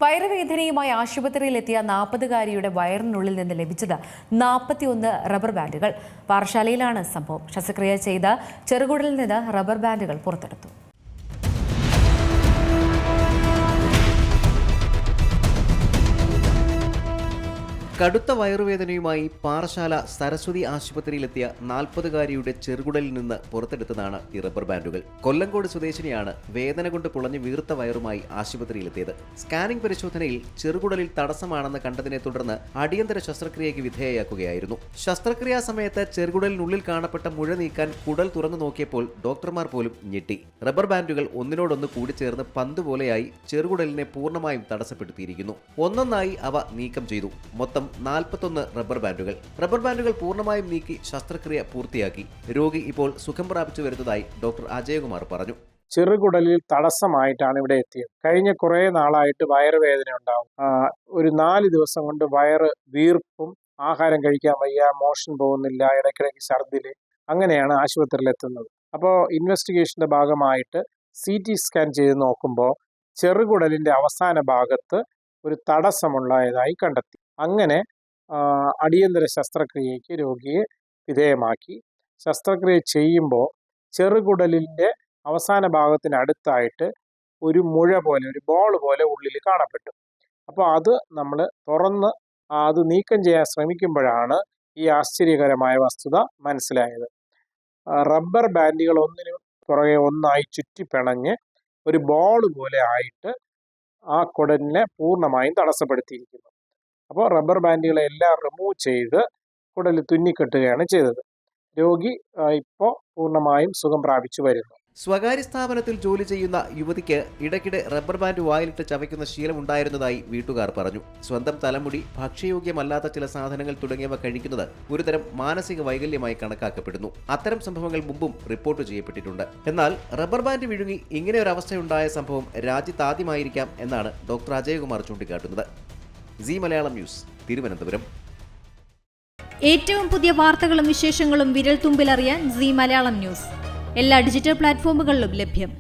വയറുവേദനയുമായി ആശുപത്രിയിലെത്തിയ 40-കാരിയുടെ വയറിനുള്ളിൽ നിന്ന് ലഭിച്ചത് 41 റബ്ബർ ബാൻഡുകൾ. പാറശാലയിലാണ് സംഭവം. ശസ്ത്രക്രിയ ചെയ്ത ചെറുകുടലിൽ നിന്ന് റബ്ബർ ബാൻഡുകൾ പുറത്തെടുത്തു. കടുത്ത വയറുവേദനയുമായി പാറശാല സരസ്വതി ആശുപത്രിയിലെത്തിയ 40-കാരിയുടെ ചെറുകുടലിൽ നിന്ന് പുറത്തെടുത്തതാണ് ഈ റബ്ബർ ബാൻഡുകൾ. കൊല്ലങ്കോട് സ്വദേശിനിയാണ് വേദന കൊണ്ട് പുളഞ്ഞു വീർത്ത വയറുമായി ആശുപത്രിയിലെത്തിയത്. സ്കാനിംഗ് പരിശോധനയിൽ ചെറുകുടലിൽ തടസ്സമാണെന്ന് കണ്ടതിനെ തുടർന്ന് അടിയന്തര ശസ്ത്രക്രിയയ്ക്ക് വിധേയയാക്കുകയായിരുന്നു. ശസ്ത്രക്രിയാ സമയത്ത് ചെറുകുടലിനുള്ളിൽ കാണപ്പെട്ട മുഴ നീക്കാൻ കുടൽ തുറന്നു നോക്കിയപ്പോൾ ഡോക്ടർമാർ പോലും ഞെട്ടി. റബ്ബർ ബാൻഡുകൾ ഒന്നിനോടൊന്ന് കൂടിച്ചേർന്ന് പന്ത് പോലെയായി ചെറുകുടലിനെ പൂർണ്ണമായും തടസ്സപ്പെടുത്തിയിരിക്കുന്നു. ഒന്നൊന്നായി അവ നീക്കം ചെയ്തു. മൊത്തം 41 റബ്ബർ ബാൻഡുകൾ പൂർണ്ണമായും നീക്കി ശസ്ത്രക്രിയ പൂർത്തിയാക്കി. രോഗി ഇപ്പോൾ സുഖം പ്രാപിച്ചു വരുന്നതായി ഡോക്ടർ അജയകുമാർ പറഞ്ഞു. ചെറുകുടലിൽ തടസ്സമായിട്ടാണ് ഇവിടെ എത്തിയത്. കഴിഞ്ഞ കുറേ നാളായിട്ട് വയറുവേദന ഉണ്ടാവും. ഒരു 4 ദിവസം കൊണ്ട് വയറ് വീർപ്പും, ആഹാരം കഴിക്കാൻ വയ്യ, മോഷൻ പോകുന്നില്ല, ഇടയ്ക്കിടയ്ക്ക് ഛർദില്, അങ്ങനെയാണ് ആശുപത്രിയിൽ എത്തുന്നത്. അപ്പോൾ ഇൻവെസ്റ്റിഗേഷന്റെ ഭാഗമായിട്ട് CT സ്കാൻ ചെയ്ത് നോക്കുമ്പോൾ ചെറുകുടലിന്റെ അവസാന ഭാഗത്ത് ഒരു തടസ്സമുള്ളതായി കണ്ടെത്തി. അങ്ങനെ അടിയന്തര ശസ്ത്രക്രിയയ്ക്ക് രോഗിയെ വിധേയമാക്കി. ശസ്ത്രക്രിയ ചെയ്യുമ്പോൾ ചെറുകുടലിൻ്റെ അവസാന ഭാഗത്തിനടുത്തായിട്ട് ഒരു മുഴ പോലെ, ഒരു ബോൾ പോലെ ഉള്ളിൽ കാണപ്പെട്ടു. അപ്പോൾ അത് നമ്മൾ തുറന്ന് അത് നീക്കം ചെയ്യാൻ ശ്രമിക്കുമ്പോഴാണ് ഈ ആശ്ചര്യകരമായ വസ്തുത മനസ്സിലായത്. റബ്ബർ ബാൻഡുകൾ ഒന്നിനു പുറകെ ഒന്നായി ചുറ്റിപ്പിണഞ്ഞ് ഒരു ബോൾ പോലെ ആയിട്ട് ആ കുടലിനെ പൂർണ്ണമായും തടസ്സപ്പെടുത്തിയിരിക്കുന്നു. അപ്പോൾ റബ്ബർ ബാൻഡുകളെല്ലാം റിമൂവ് ചെയ്ത് കുടലിൽ തുന്നിക്കെട്ടുകയാണ് ചെയ്തത്. രോഗി ഇപ്പോൾ പൂർണ്ണമായും സുഖം പ്രാപിച്ചു വരുന്നു. സ്വകാര്യ സ്ഥാപനത്തിൽ ജോലി ചെയ്യുന്ന യുവതിക്ക് ഇടയ്ക്കിടെ റബ്ബർ ബാൻഡ് വായിലിട്ട് ചവയ്ക്കുന്ന ശീലമുണ്ടായിരുന്നതായി വീട്ടുകാർ പറഞ്ഞു. സ്വന്തം തലമുടി, ഭക്ഷ്യയോഗ്യമല്ലാത്ത ചില സാധനങ്ങൾ തുടങ്ങിയവ കഴിക്കുന്നത് ഒരുതരം മാനസിക വൈകല്യമായി കണക്കാക്കപ്പെടുന്നു. അത്തരം സംഭവങ്ങൾ മുമ്പും റിപ്പോർട്ട് ചെയ്യപ്പെട്ടിട്ടുണ്ട്. എന്നാൽ റബ്ബർ ബാൻഡ് വിഴുങ്ങി ഇങ്ങനെ ഒരു അവസ്ഥയുണ്ടായ സംഭവം രാജ്യത്താദ്യമായിരിക്കാം എന്നാണ് ഡോക്ടർ അജയകുമാർ ചൂണ്ടിക്കാട്ടുന്നത്. C Malayalam news, Thiruvananthapuram. ഏറ്റവും പുതിയ വാർത്തകളും വിശേഷങ്ങളും വിരൽ തുമ്പിലറിയാൻ സി മലയാളം ന്യൂസ് എല്ലാ ഡിജിറ്റൽ പ്ലാറ്റ്ഫോമുകളിലും ലഭ്യം.